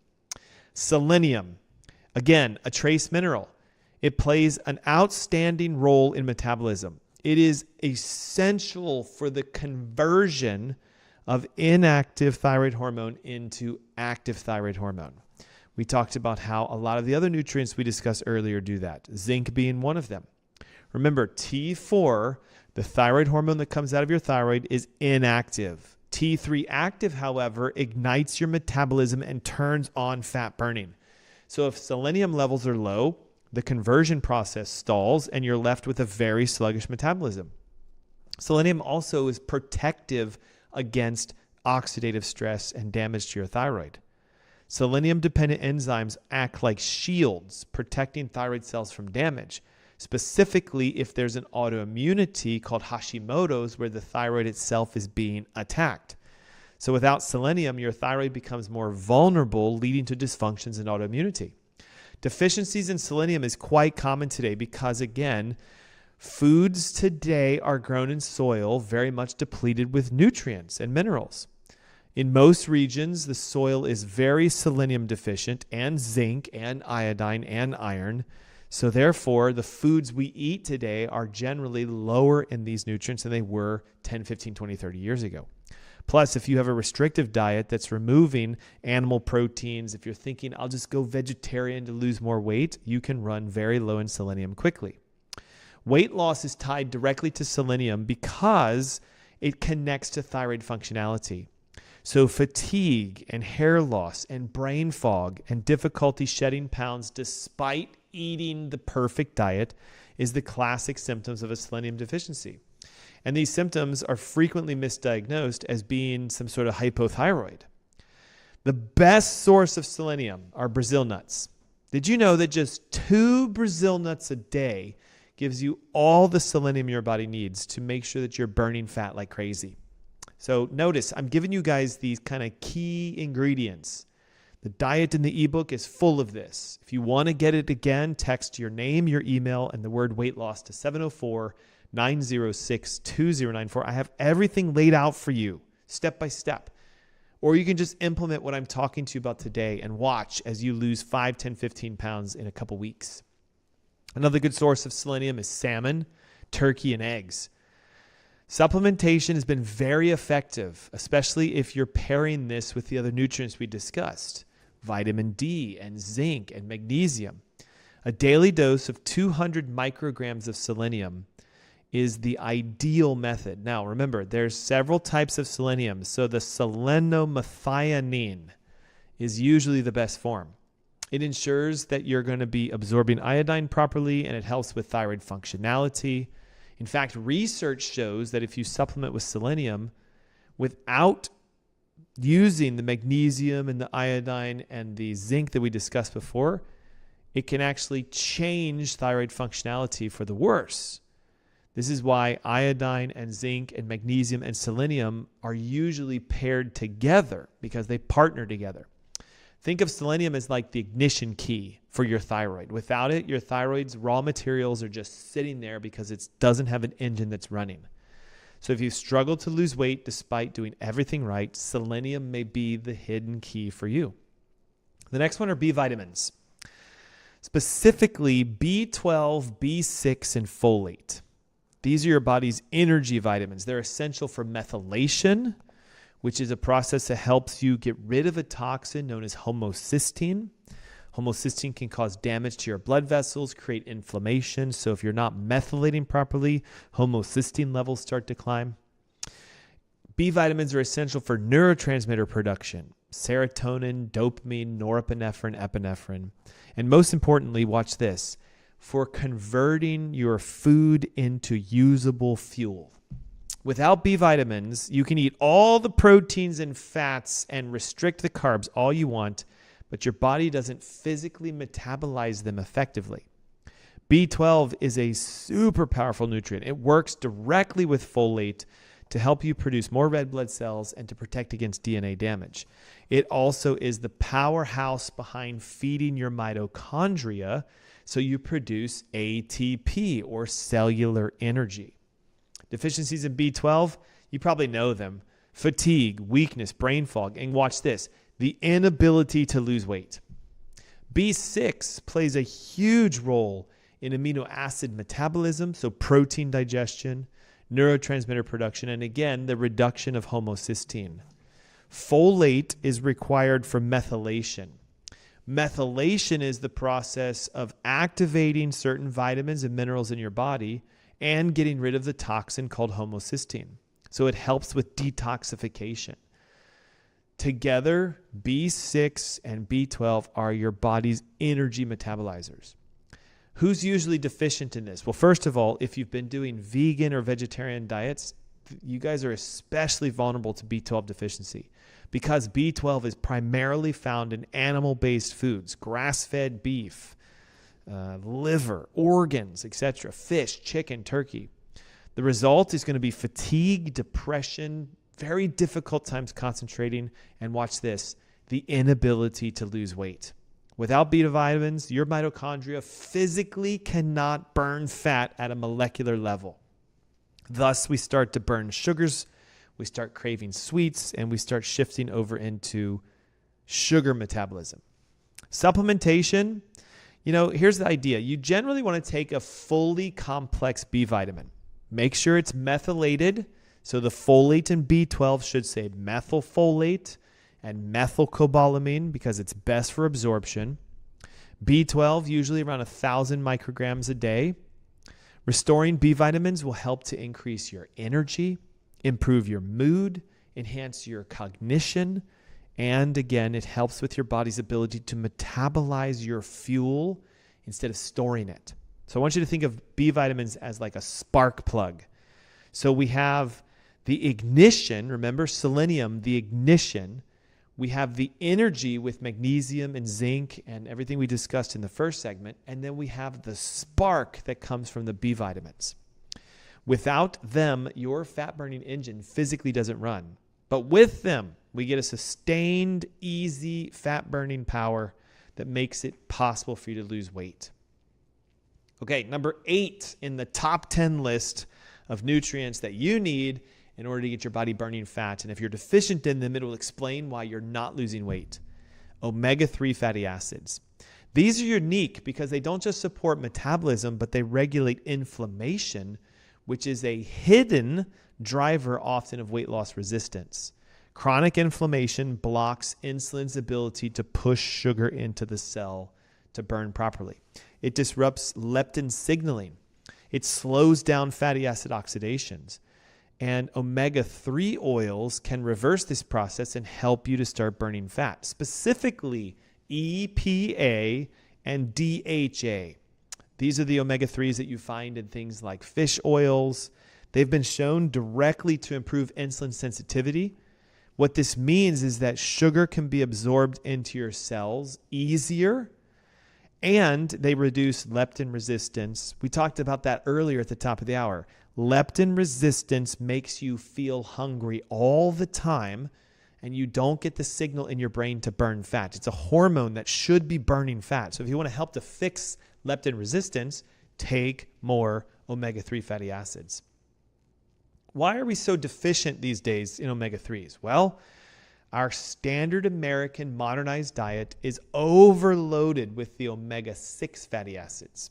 Selenium. Again, a trace mineral. It plays an outstanding role in metabolism. It is essential for the conversion of inactive thyroid hormone into active thyroid hormone. We talked about how a lot of the other nutrients we discussed earlier do that, zinc being one of them. Remember, T4, the thyroid hormone that comes out of your thyroid, is inactive. T3 active, however, ignites your metabolism and turns on fat burning. So if selenium levels are low, the conversion process stalls and you're left with a very sluggish metabolism. Selenium also is protective against oxidative stress and damage to your thyroid. Selenium-dependent enzymes act like shields, protecting thyroid cells from damage, specifically if there's an autoimmunity called Hashimoto's where the thyroid itself is being attacked. So without selenium, your thyroid becomes more vulnerable, leading to dysfunctions and autoimmunity. Deficiencies in selenium is quite common today because, again, foods today are grown in soil very much depleted with nutrients and minerals. In most regions, the soil is very selenium deficient and zinc and iodine and iron. So therefore, the foods we eat today are generally lower in these nutrients than they were 10, 15, 20, 30 years ago. Plus, if you have a restrictive diet that's removing animal proteins, if you're thinking, I'll just go vegetarian to lose more weight, you can run very low in selenium quickly. Weight loss is tied directly to selenium because it connects to thyroid functionality. So fatigue and hair loss and brain fog and difficulty shedding pounds despite eating the perfect diet is the classic symptoms of a selenium deficiency. And these symptoms are frequently misdiagnosed as being some sort of hypothyroid. The best source of selenium are Brazil nuts. Did you know that just 2 Brazil nuts a day gives you all the selenium your body needs to make sure that you're burning fat like crazy? So notice, I'm giving you guys these kind of key ingredients. The diet in the ebook is full of this. If you want to get it again, text your name, your email, and the word weight loss to 704-906-2094. I have everything laid out for you, step by step. Or you can just implement what I'm talking to you about today and watch as you lose 5, 10, 15 pounds in a couple weeks. Another good source of selenium is salmon, turkey, and eggs. Supplementation has been very effective, especially if you're pairing this with the other nutrients we discussed, vitamin D and zinc and magnesium. A daily dose of 200 micrograms of selenium is the ideal method. Now, remember, there's several types of selenium, so the selenomethionine is usually the best form. It ensures that you're going to be absorbing iodine properly, and it helps with thyroid functionality. In fact, research shows that if you supplement with selenium without using the magnesium and the iodine and the zinc that we discussed before, it can actually change thyroid functionality for the worse. This is why iodine and zinc and magnesium and selenium are usually paired together because they partner together. Think of selenium as like the ignition key for your thyroid. Without it, your thyroid's raw materials are just sitting there because it doesn't have an engine that's running. So if you struggle to lose weight despite doing everything right, selenium may be the hidden key for you. The next one are B vitamins, specifically B12, B6, and folate. These are your body's energy vitamins. They're essential for methylation, which is a process that helps you get rid of a toxin known as homocysteine. Homocysteine can cause damage to your blood vessels, create inflammation. So if you're not methylating properly, homocysteine levels start to climb. B vitamins are essential for neurotransmitter production, serotonin, dopamine, norepinephrine, epinephrine. And most importantly, watch this, for converting your food into usable fuel. Without B vitamins, you can eat all the proteins and fats and restrict the carbs all you want, but your body doesn't physically metabolize them effectively. B12 is a super powerful nutrient. It works directly with folate to help you produce more red blood cells and to protect against DNA damage. It also is the powerhouse behind feeding your mitochondria so you produce ATP or cellular energy. Deficiencies in B12, you probably know them. Fatigue, weakness, brain fog, and watch this, the inability to lose weight. B6 plays a huge role in amino acid metabolism, so protein digestion, neurotransmitter production, and again, the reduction of homocysteine. Folate is required for methylation. Methylation is the process of activating certain vitamins and minerals in your body and getting rid of the toxin called homocysteine. So it helps with detoxification. Together, B6 and B12 are your body's energy metabolizers. Who's usually deficient in this? Well, first of all, if you've been doing vegan or vegetarian diets, you guys are especially vulnerable to B12 deficiency because B12 is primarily found in animal-based foods, grass-fed beef, liver, organs, etc., fish, chicken, turkey. The result is going to be fatigue, depression, very difficult times concentrating, and watch this, the inability to lose weight. Without B vitamins, your mitochondria physically cannot burn fat at a molecular level. Thus, we start to burn sugars, we start craving sweets, and we start shifting over into sugar metabolism. Supplementation, here's the idea. You generally want to take a fully complex B vitamin. Make sure it's methylated. So the folate in B12 should say methylfolate and methylcobalamin because it's best for absorption. B12, usually around 1,000 micrograms a day. Restoring B vitamins will help to increase your energy, improve your mood, enhance your cognition, and again, it helps with your body's ability to metabolize your fuel instead of storing it. So I want you to think of B vitamins as like a spark plug. So we have the ignition, remember selenium, the ignition. We have the energy with magnesium and zinc and everything we discussed in the first segment. And then we have the spark that comes from the B vitamins. Without them, your fat-burning engine physically doesn't run. But with them, we get a sustained, easy fat-burning power that makes it possible for you to lose weight. Okay, number 8 in the top 10 list of nutrients that you need in order to get your body burning fat. And if you're deficient in them, it will explain why you're not losing weight. Omega-3 fatty acids. These are unique because they don't just support metabolism, but they regulate inflammation, which is a hidden driver often of weight loss resistance. Chronic inflammation blocks insulin's ability to push sugar into the cell to burn properly. It disrupts leptin signaling. It slows down fatty acid oxidations. And omega-3 oils can reverse this process and help you to start burning fat, specifically EPA and DHA. These are the omega-3s that you find in things like fish oils. They've been shown directly to improve insulin sensitivity. What this means is that sugar can be absorbed into your cells easier, and they reduce leptin resistance. We talked about that earlier at the top of the hour. Leptin resistance makes you feel hungry all the time, and you don't get the signal in your brain to burn fat. It's a hormone that should be burning fat. So if you want to help to fix leptin resistance, take more omega-3 fatty acids. Why are we so deficient these days in omega-3s? Well, our standard American modernized diet is overloaded with the omega-6 fatty acids.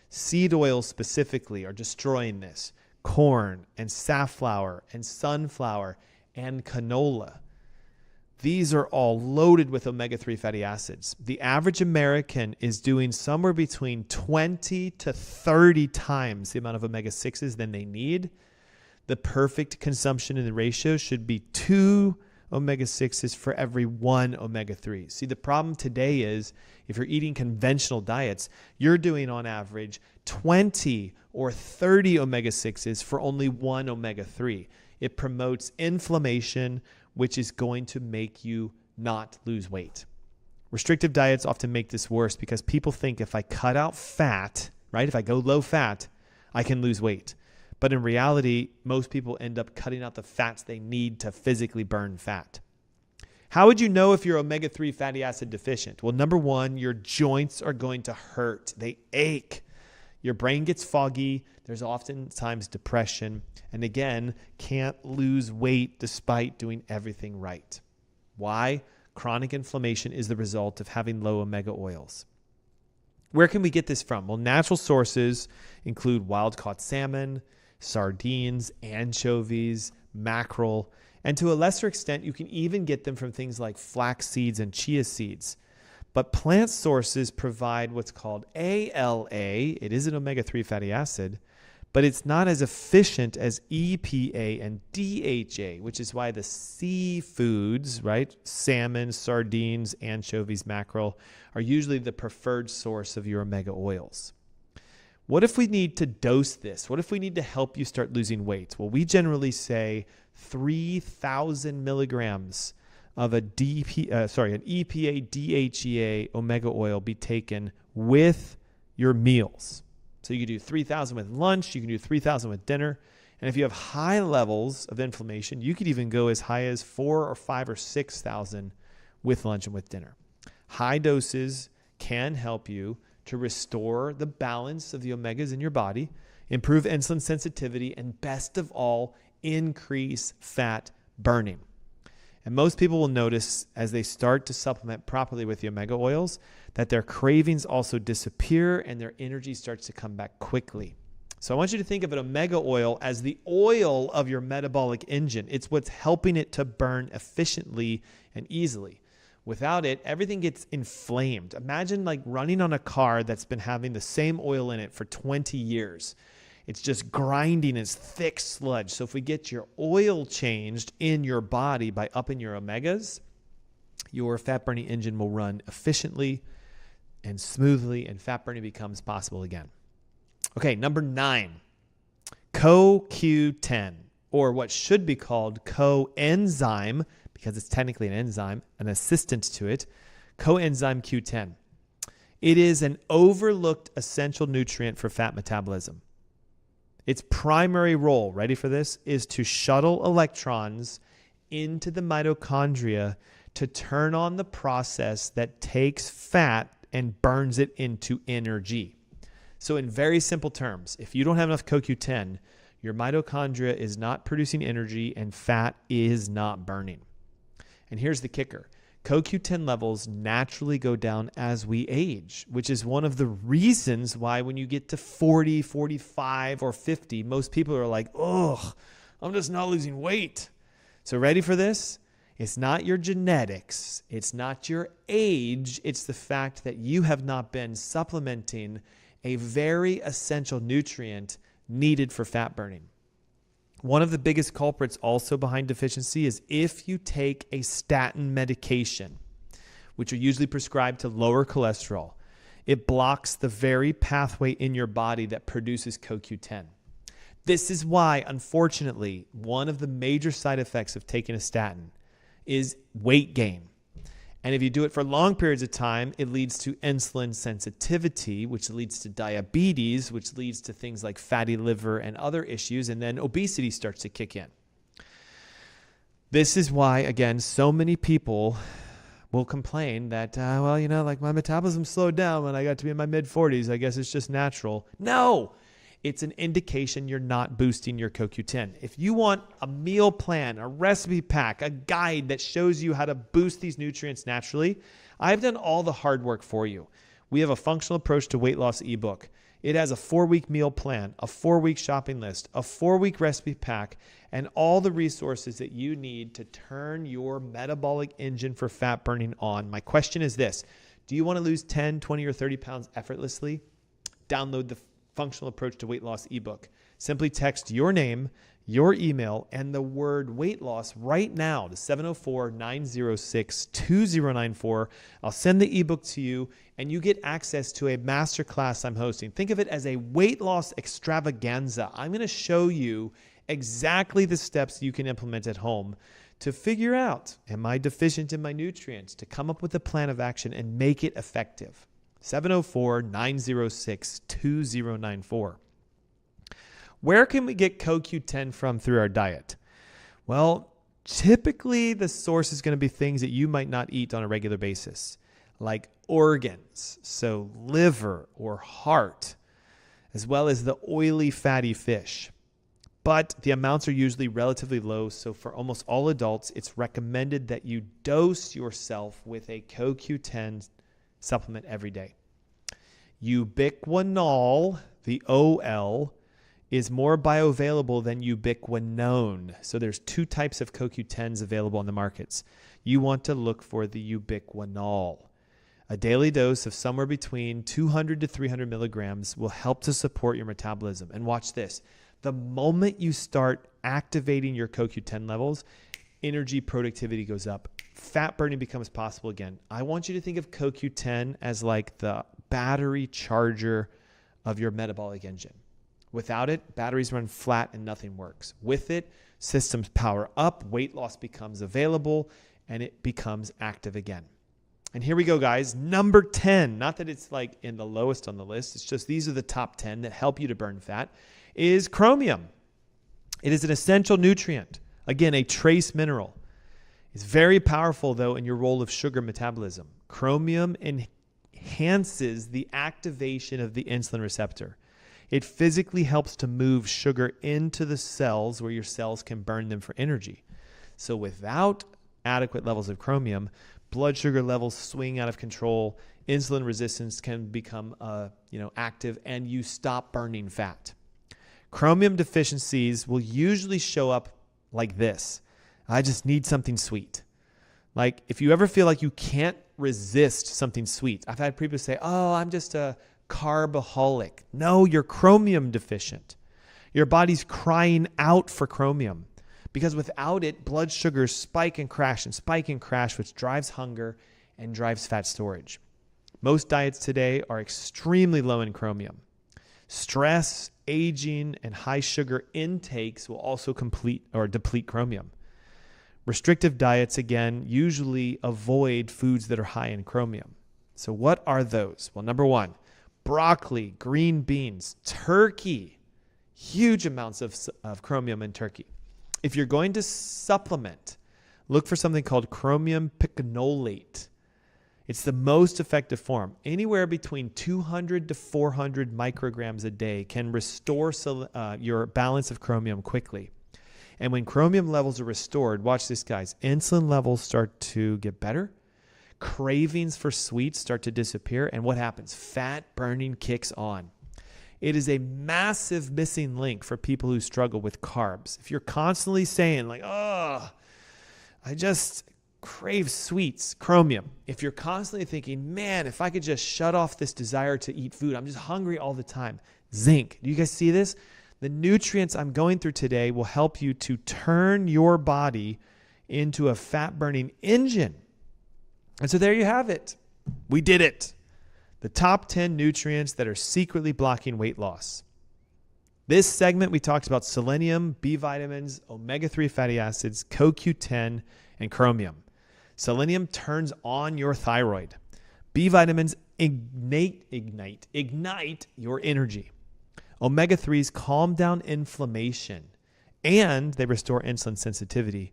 Seed oils specifically are destroying this. Corn and safflower and sunflower and canola. These are all loaded with omega-3 fatty acids. The average American is doing somewhere between 20 to 30 times the amount of omega-6s than they need. The perfect consumption in the ratio should be 2 omega-6s for every 1 omega-3. See, the problem today is if you're eating conventional diets, you're doing on average 20 or 30 omega-6s for only 1 omega-3. It promotes inflammation, which is going to make you not lose weight. Restrictive diets often make this worse because people think if I cut out fat, right, if I go low fat, I can lose weight. But in reality, most people end up cutting out the fats they need to physically burn fat. How would you know if you're omega-3 fatty acid deficient? Well, number one, your joints are going to hurt. They ache. Your brain gets foggy. There's oftentimes depression. And again, can't lose weight despite doing everything right. Why? Chronic inflammation is the result of having low omega oils. Where can we get this from? Well, natural sources include wild-caught salmon, sardines, anchovies, mackerel, and to a lesser extent, you can even get them from things like flax seeds and chia seeds. But plant sources provide what's called ALA. It is an omega-3 fatty acid, but it's not as efficient as EPA and DHA, which is why the seafoods, right, salmon, sardines, anchovies, mackerel, are usually the preferred source of your omega oils. What if we need to dose this? What if we need to help you start losing weight? Well, we generally say 3,000 milligrams of an EPA, DHEA omega oil be taken with your meals. So you can do 3,000 with lunch, you can do 3,000 with dinner. And if you have high levels of inflammation, you could even go as high as 4,000 or 5,000 or 6,000 with lunch and with dinner. High doses can help you to restore the balance of the omegas in your body, improve insulin sensitivity, and best of all, increase fat burning. And most people will notice as they start to supplement properly with the omega oils that their cravings also disappear and their energy starts to come back quickly. So I want you to think of an omega oil as the oil of your metabolic engine. It's what's helping it to burn efficiently and easily. Without it, everything gets inflamed. Imagine like running on a car that's been having the same oil in it for 20 years. It's just grinding, it's thick sludge. So if we get your oil changed in your body by upping your omegas, your fat burning engine will run efficiently and smoothly, and fat burning becomes possible again. Okay, number 9, CoQ10, or what should be called coenzyme, because it's technically an enzyme, an assistant to it, coenzyme Q10. It is an overlooked essential nutrient for fat metabolism. Its primary role, ready for this, is to shuttle electrons into the mitochondria to turn on the process that takes fat and burns it into energy. So in very simple terms, if you don't have enough CoQ10, your mitochondria is not producing energy and fat is not burning. And here's the kicker. CoQ10 levels naturally go down as we age, which is one of the reasons why when you get to 40, 45, or 50, most people are like, ugh, I'm just not losing weight. So ready for this? It's not your genetics. It's not your age. It's the fact that you have not been supplementing a very essential nutrient needed for fat burning. One of the biggest culprits also behind deficiency is if you take a statin medication, which are usually prescribed to lower cholesterol, it blocks the very pathway in your body that produces CoQ10. This is why, unfortunately, one of the major side effects of taking a statin is weight gain. And if you do it for long periods of time, it leads to insulin sensitivity, which leads to diabetes, which leads to things like fatty liver and other issues, and then obesity starts to kick in. This is why, again, so many people will complain that, like my metabolism slowed down when I got to be in my mid-40s. I guess it's just natural. No! It's an indication you're not boosting your CoQ10. If you want a meal plan, a recipe pack, a guide that shows you how to boost these nutrients naturally, I've done all the hard work for you. We have a functional approach to weight loss ebook. It has a 4-week meal plan, a 4-week shopping list, a 4-week recipe pack, and all the resources that you need to turn your metabolic engine for fat burning on. My question is this: do you want to lose 10, 20, or 30 pounds effortlessly? Download the Functional Approach to Weight Loss ebook. Simply text your name, your email, and the word weight loss right now to 704-906-2094. I'll send the ebook to you, and you get access to a masterclass I'm hosting. Think of it as a weight loss extravaganza. I'm going to show you exactly the steps you can implement at home to figure out, am I deficient in my nutrients, to come up with a plan of action and make it effective. 704-906-2094. Where can we get CoQ10 from through our diet? Well, typically the source is going to be things that you might not eat on a regular basis, like organs, so liver or heart, as well as the oily, fatty fish. But the amounts are usually relatively low, so for almost all adults, it's recommended that you dose yourself with a CoQ10 supplement every day. Ubiquinol, the OL, is more bioavailable than ubiquinone. So there's two types of CoQ10s available on the markets. You want to look for the ubiquinol. A daily dose of somewhere between 200 to 300 milligrams will help to support your metabolism. And watch this. The moment you start activating your CoQ10 levels, energy productivity goes up. Fat burning becomes possible again. I want you to think of CoQ10 as like the battery charger of your metabolic engine. Without it, batteries run flat and nothing works. With it, systems power up, weight loss becomes available, and it becomes active again. And here we go, guys. Number 10, not that it's like in the lowest on the list, it's just these are the top 10 that help you to burn fat, is chromium. It is an essential nutrient. Again, a trace mineral. It's very powerful, though, in your role of sugar metabolism. Chromium enhances the activation of the insulin receptor. It physically helps to move sugar into the cells where your cells can burn them for energy. So without adequate levels of chromium, blood sugar levels swing out of control, insulin resistance can become active, and you stop burning fat. Chromium deficiencies will usually show up like this. I just need something sweet. Like if you ever feel like you can't resist something sweet. I've had people say, oh, I'm just a carbaholic. No, you're chromium deficient. Your body's crying out for chromium because without it, blood sugars spike and crash, which drives hunger and drives fat storage. Most diets today are extremely low in chromium. Stress, aging, and high sugar intakes will also deplete chromium. Restrictive diets, again, usually avoid foods that are high in chromium. So what are those? Well, number one, broccoli, green beans, turkey, huge amounts of chromium in turkey. If you're going to supplement, look for something called chromium piconolate. It's the most effective form. Anywhere between 200 to 400 micrograms a day can restore your balance of chromium quickly. And when chromium levels are restored, watch this, guys, insulin levels start to get better. Cravings for sweets start to disappear. And what happens? Fat burning kicks on. It is a massive missing link for people who struggle with carbs. If you're constantly saying like, oh, I just crave sweets, chromium. If you're constantly thinking, man, if I could just shut off this desire to eat food, I'm just hungry all the time. Zinc. Do you guys see this? The nutrients I'm going through today will help you to turn your body into a fat-burning engine. And so there you have it. We did it. The top 10 nutrients that are secretly blocking weight loss. This segment, we talked about selenium, B vitamins, omega-3 fatty acids, CoQ10, and chromium. Selenium turns on your thyroid. B vitamins ignite your energy. Omega-3s calm down inflammation, and they restore insulin sensitivity.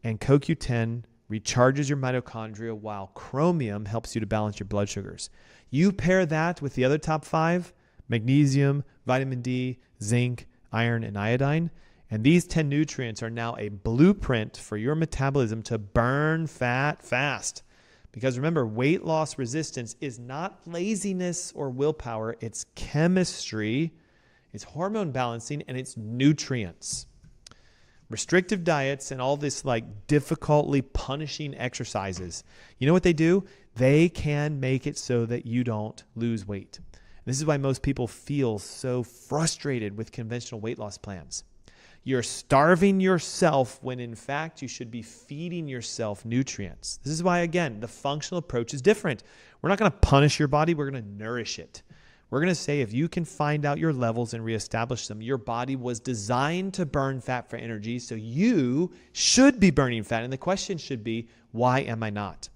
And CoQ10 recharges your mitochondria, while chromium helps you to balance your blood sugars. You pair that with the other top 5, magnesium, vitamin D, zinc, iron, and iodine, and these 10 nutrients are now a blueprint for your metabolism to burn fat fast. Because remember, weight loss resistance is not laziness or willpower, it's chemistry, it's hormone balancing, and it's nutrients. Restrictive diets and all this like difficultly punishing exercises, you know what they do? They can make it so that you don't lose weight. This is why most people feel so frustrated with conventional weight loss plans. You're starving yourself when in fact you should be feeding yourself nutrients. This is why, again, the functional approach is different. We're not going to punish your body. We're going to nourish it. We're going to say if you can find out your levels and reestablish them, your body was designed to burn fat for energy, so you should be burning fat. And the question should be, why am I not?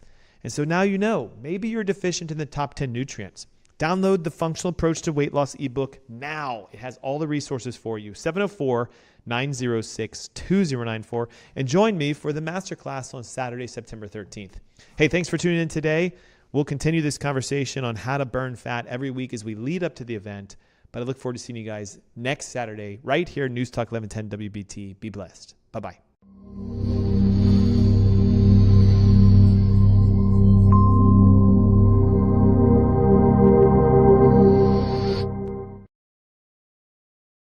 And so now you know, maybe you're deficient in the top 10 nutrients. Download the Functional Approach to Weight Loss ebook now. It has all the resources for you. 704-906-2094. And join me for the Masterclass on Saturday, September 13th. Hey, thanks for tuning in today. We'll continue this conversation on how to burn fat every week as we lead up to the event. But I look forward to seeing you guys next Saturday right here, News Talk 1110 WBT. Be blessed. Bye-bye.